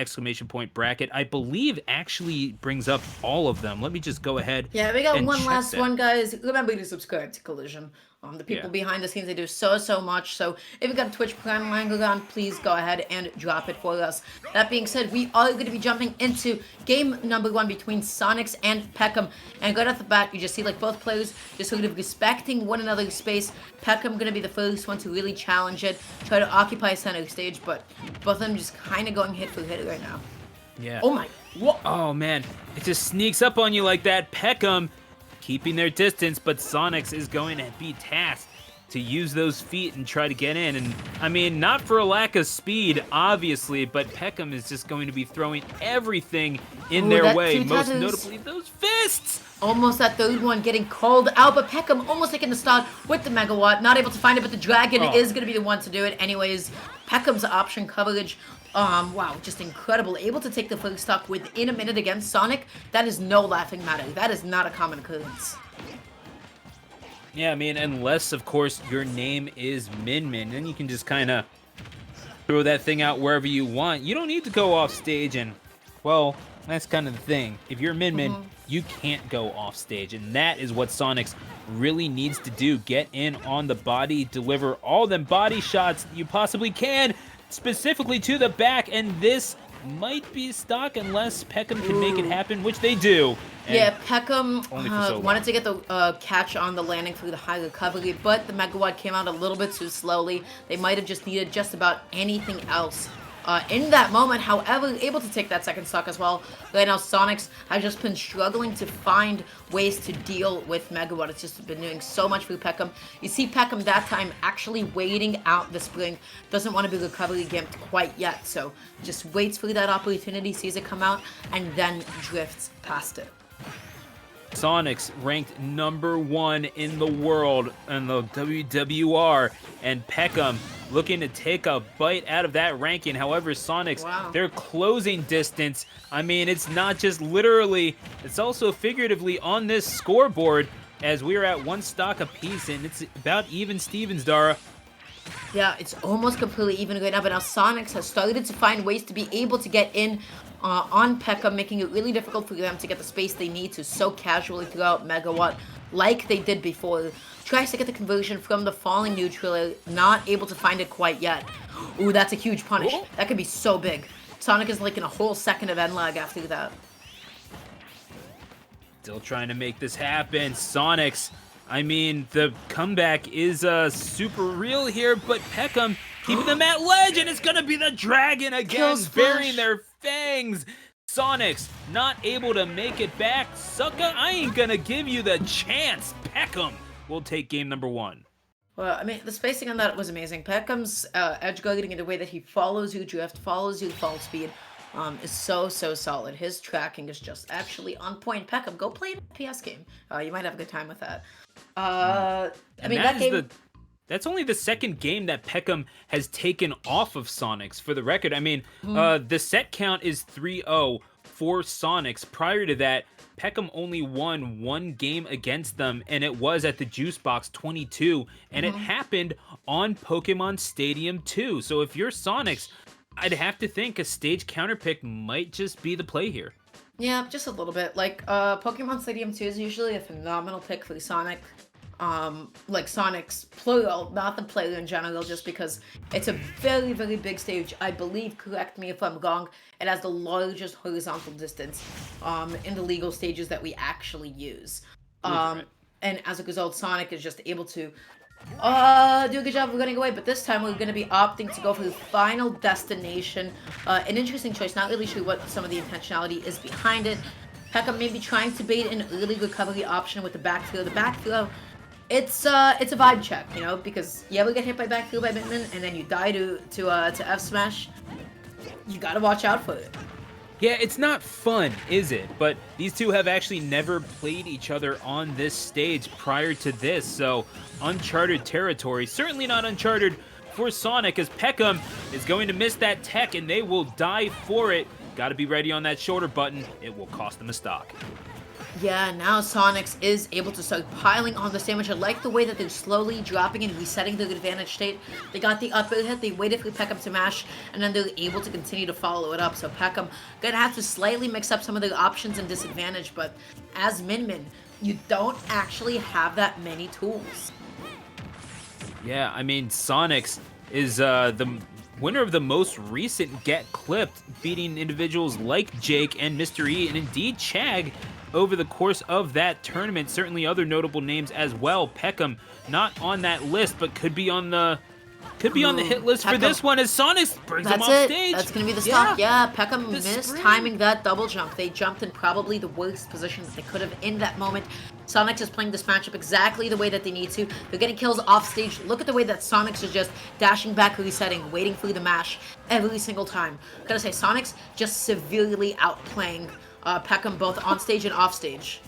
exclamation point bracket, I believe actually brings up all of them. Let me just go ahead Yeah, we got and one check last that. one, guys. Remember to subscribe to Collision. The people Yeah. behind the scenes, they do so much. So if you got a Twitch Prime angle on, please go ahead and drop it for us. That being said, we are going to be jumping into game number 1 between Sonix and Peckham. And right off the bat, you just see like both players just sort of respecting one another's space. Peckham going to be the first one to really challenge it, try to occupy center stage, but both of them just kind of going hit for hit right now. Yeah. Oh my, what? Oh man, it just sneaks up on you like that. Peckham keeping their distance, but Sonix is going to be tasked to use those feet and try to get in. And I mean, not for a lack of speed, obviously, but Peckham is just going to be throwing everything in their way, most notably those fists. Almost that third one getting called out, but Peckham almost taking the start with the Megawatt. Not able to find it, but the Dragon is going to be the one to do it. Anyways, Peckham's option coverage, wow, just incredible. Able to take the first stock within a minute against Sonic. That is no laughing matter. That is not a common occurrence. Yeah, I mean, unless, of course, your name is Min Min, then you can just kind of throw that thing out wherever you want. You don't need to go off stage, and, well, that's kind of the thing. If you're Min Min, you can't go off stage, and that is what Sonix really needs to do. Get in on the body, deliver all them body shots you possibly can, specifically to the back, and this might be stock unless Peckham can make it happen, which they do. Yeah, Peckham so wanted to get the catch on the landing through the high recovery, but the Megawatt came out a little bit too slowly. They might have just needed just about anything else in that moment. However, able to take that second stock as well. Right now, Sonix has just been struggling to find ways to deal with Megawatt. It's just been doing so much for Peckham. You see Peckham that time actually waiting out the spring. Doesn't want to be recovery gimped quite yet, so just waits for that opportunity, sees it come out, and then drifts past it. Sonix ranked #1 in the world in the WWR, and Peckham looking to take a bite out of that ranking. However, Sonix, their closing distance, I mean, it's not just literally, it's also figuratively on this scoreboard, as we're at 1 stock apiece, and it's about even Stevens, Dara. Yeah, it's almost completely even right now, but now Sonix has started to find ways to be able to get in on Peckham, making it really difficult for them to get the space they need to so casually throw out Megawatt like they did before. Tries to get the conversion from the falling neutral, not able to find it quite yet. Ooh, that's a huge punish. That could be so big. Sonic is like in a whole second of end lag after that. Still trying to make this happen. Sonix, I mean, the comeback is super real here, but Peckham keeping them at ledge, and it's going to be the Dragon again, burying their fangs. Sonix not able to make it back. Sucker, I ain't going to give you the chance. Peckham will take game #1. Well, I mean, the spacing on that was amazing. Peckham's edge guarding in the way that he follows you drift, follows you fall speed, is so solid. His tracking is just actually on point. Peckham, go play an PS game. You might have a good time with that. I mean, that game... That's only the second game that Peckham has taken off of Sonix. For the record, I mean, the set count is 3-0 for Sonix. Prior to that, Peckham only won 1 game against them, and it was at the Juice Box 22, and it happened on Pokemon Stadium 2. So if you're Sonix, I'd have to think a stage counterpick might just be the play here. Yeah, just a little bit. Like, Pokemon Stadium 2 is usually a phenomenal pick for Sonic. Like Sonic's plural, not the player in general, just because it's a very big stage. I believe, correct me if I'm wrong, it has the largest horizontal distance in the legal stages that we actually use. And as a result, Sonic is just able to do a good job of running away, but this time we're going to be opting to go for the final destination. An interesting choice, not really sure what some of the intentionality is behind it. Peckham maybe trying to bait an early recovery option with the back throw. The back throw, it's a vibe check, you know, because you ever get hit by back throw by Min and then you die to F smash, you gotta watch out for it. Yeah, it's not fun, is it? But these two have actually never played each other on this stage prior to this, so uncharted territory. Certainly not uncharted for Sonic, as Peckham is going to miss that tech and they will die for it. Gotta be ready on that shoulder button. It will cost them a stock. Yeah, now Sonix is able to start piling on this damage. I like the way that they're slowly dropping and resetting their advantage state. They got the up air hit, they waited for Peckham to mash, and then they're able to continue to follow it up. So Peckham gonna have to slightly mix up some of their options and disadvantage, but as Min Min, you don't actually have that many tools. Yeah, I mean, Sonix is the winner of the most recent Get Clipped, beating individuals like Jake and Mr. E, and indeed Chag over the course of that tournament. Certainly other notable names as well. Peckham not on that list, but could be on the hit list for this one as Sonix brings him off stage. That's going to be the stop. Yeah, Peckham missed spring. timing that double jump. They jumped in probably the worst position that they could have in that moment. Sonix is playing this matchup exactly the way that they need to. They're getting kills off stage. Look at the way that Sonix is just dashing back, resetting, waiting for the mash every single time. Gotta say, Sonix just severely outplaying Peckham both on stage and off stage.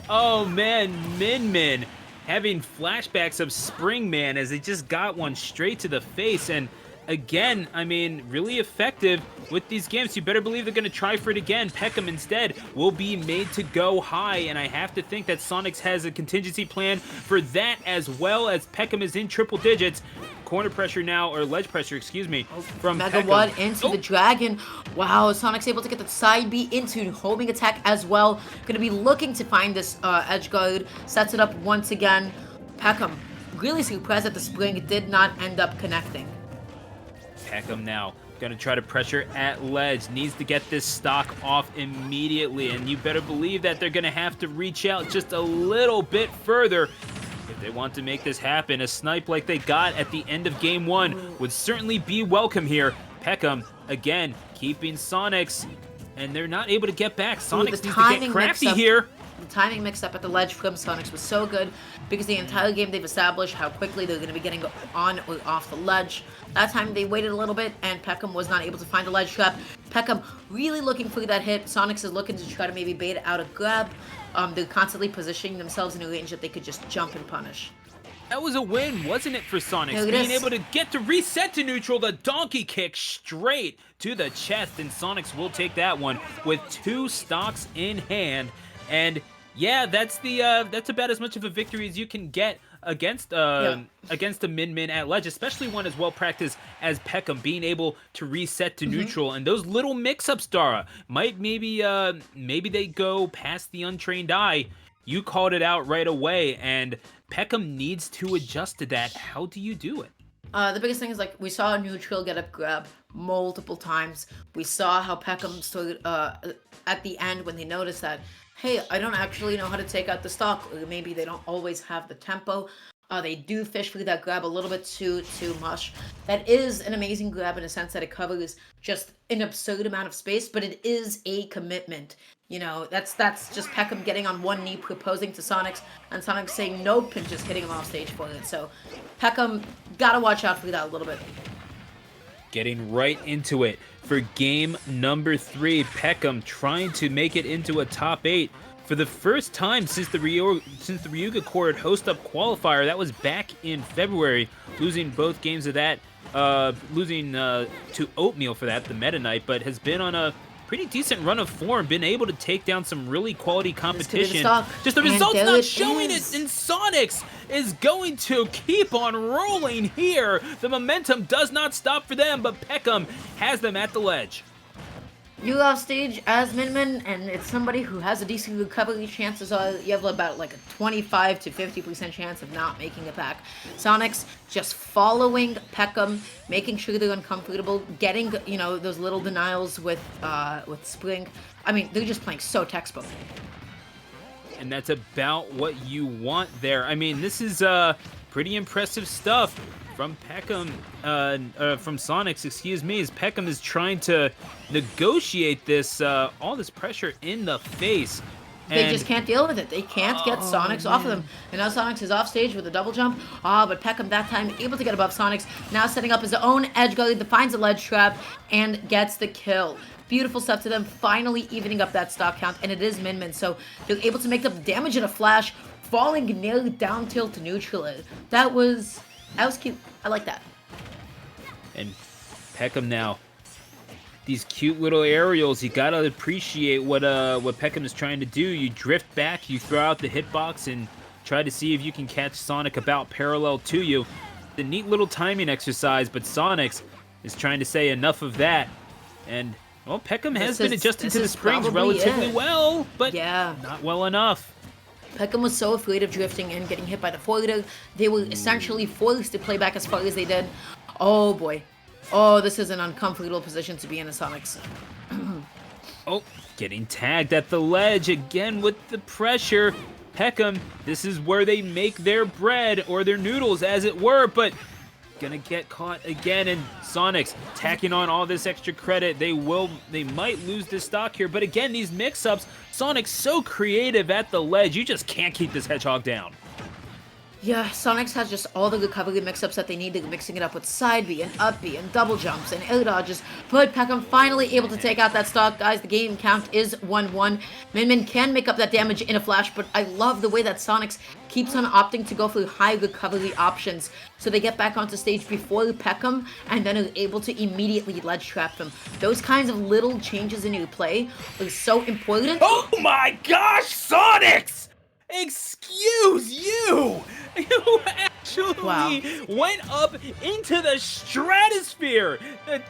Oh man, Min Min having flashbacks of Spring Man as they just got one straight to the face. And again, I mean, really effective with these games. You better believe they're going to try for it again. Peckham instead will be made to go high, and I have to think that Sonix has a contingency plan for that, as well as Peckham is in triple digits. Corner pressure now, or ledge pressure, excuse me, from Mega Peckham. One into the Dragon. Wow, Sonix able to get the side B into homing attack as well. Going to be looking to find this edge guard. Sets it up once again. Peckham really surprised that the spring did not end up connecting. Peckham now gonna try to pressure at ledge, needs to get this stock off immediately, and you better believe that they're gonna have to reach out just a little bit further if they want to make this happen. A snipe like they got at the end of game one would certainly be welcome here. Peckham again keeping Sonix, and they're not able to get back. Sonix needs to get crafty here. The timing mix up at the ledge from Sonix was so good because the entire game they've established how quickly they're going to be getting on or off the ledge. That time they waited a little bit and Peckham was not able to find a ledge trap. Peckham really looking for that hit. Sonix is looking to try to maybe bait out a grab. They're constantly positioning themselves in a range that they could just jump and punish. That was a win, wasn't it, for Sonix? Being able to get to reset to neutral, the donkey kick straight to the chest, and Sonix will take that one with 2 stocks in hand. And yeah, that's about as much of a victory as you can get against a Min Min at ledge, especially one as well practiced as Peckham, being able to reset to neutral. And those little mix-ups, Dara, maybe they go past the untrained eye. You called it out right away, and Peckham needs to adjust to that. How do you do it? The biggest thing is, like, we saw a neutral get up grab multiple times. We saw how Peckham stood at the end when they noticed that, hey, I don't actually know how to take out the stock, or maybe they don't always have the tempo. They do fish through that grab a little bit too much. That is an amazing grab in a sense that it covers just an absurd amount of space, but it is a commitment. You know, that's just Peckham getting on one knee, proposing to Sonix, and Sonix saying nope and just hitting him off stage for it. So Peckham gotta watch out for that a little bit. Getting right into it for game number 3. Peckham trying to make it into a top 8 for the first time since the Ryuga Court host-up qualifier. That was back in February, losing both games of that, losing to Oatmeal for that, the Meta Knight, but has been on a pretty decent run of form, been able to take down some really quality competition. Just the results not showing it, and Sonix is going to keep on rolling here. The momentum does not stop for them, but Peckham has them at the ledge. You off stage as Min Min, and it's somebody who has a decent recovery. Chances are you have about like a 25 to 50% chance of not making it back. Sonix just following Peckham, making sure they're uncomfortable, getting, you know, those little denials with Spring. I mean, they're just playing so textbook. And that's about what you want there. I mean, this is pretty impressive stuff from Peckham, from Sonix, excuse me, as Peckham is trying to negotiate this, all this pressure in the face. They just can't deal with it. They can't get Sonix off of them. And now Sonix is off stage with a double jump. But Peckham that time able to get above Sonix. Now setting up his own edge guard, finds a ledge trap, and gets the kill. Beautiful stuff to them, finally evening up that stock count, and it is Min Min. So they're able to make up damage in a flash, falling nearly down tilt to neutral. That was cute. I like that. And Peckham now these cute little aerials. You gotta appreciate what Peckham is trying to do. You drift back, you throw out the hitbox, and try to see if you can catch Sonic about parallel to you. The neat little timing exercise, but Sonix is trying to say enough of that. And, well, Peckham has been adjusting to the springs relatively well, but not well enough. Peckham was so afraid of drifting and getting hit by the 4-liter, they were essentially forced to play back as far as they did. Oh boy. Oh, this is an uncomfortable position to be in, the Sonix. Oh, getting tagged at the ledge again with the pressure. Peckham, this is where they make their bread, or their noodles as it were, but gonna get caught again, and Sonix tacking on all this extra credit. They might lose this stock here, but again, these mix-ups, Sonic's so creative at the ledge, you just can't keep this hedgehog down. Yeah, Sonix has just all the recovery mix-ups that they need, mixing it up with side B and up B and double jumps and air dodges. But Peckham finally able to take out that stock. Guys, the game count is 1-1. Min can make up that damage in a flash, but I love the way that Sonix keeps on opting to go for high recovery options. So they get back onto stage before Peckham, and then are able to immediately ledge trap them. Those kinds of little changes in your play are so important. Oh my gosh, Sonix! Excuse you! You actually went up into the stratosphere! The